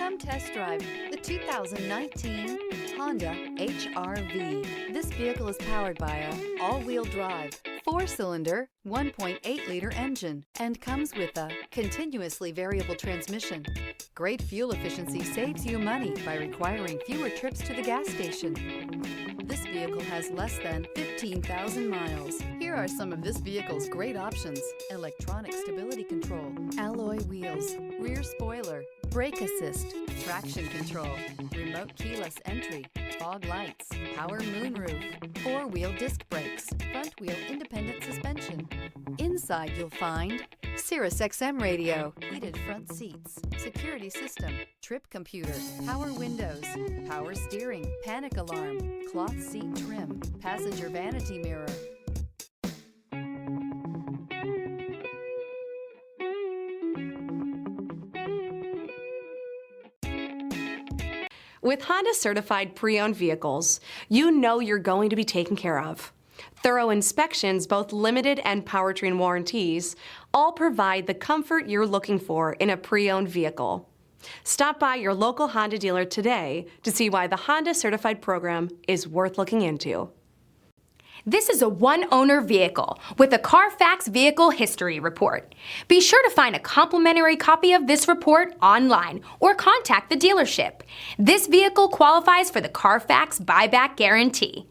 Come test drive the 2019 Honda HR-V. This vehicle is powered by a all-wheel drive, 4-cylinder, 1.8-liter engine and comes with a continuously variable transmission. Great fuel efficiency saves you money by requiring fewer trips to the gas station. This vehicle has less than 15,000 miles. Here are some of this vehicle's great options: electronic stability control, alloy wheels, rear spoiler, brake assist, traction control, remote keyless entry, fog lights, power moonroof, 4-wheel disc brakes, front wheel independent suspension. Inside you'll find SiriusXM radio, heated front seats, security system, trip computer, power windows, power steering, panic alarm, cloth seat trim, passenger vanity mirror. With Honda certified pre-owned vehicles, you know you're going to be taken care of. Thorough inspections, both limited and powertrain warranties, all provide the comfort you're looking for in a pre-owned vehicle. Stop by your local Honda dealer today to see why the Honda certified program is worth looking into. This is a one-owner vehicle with a Carfax Vehicle History Report. Be sure to find a complimentary copy of this report online or contact the dealership. This vehicle qualifies for the Carfax Buyback Guarantee.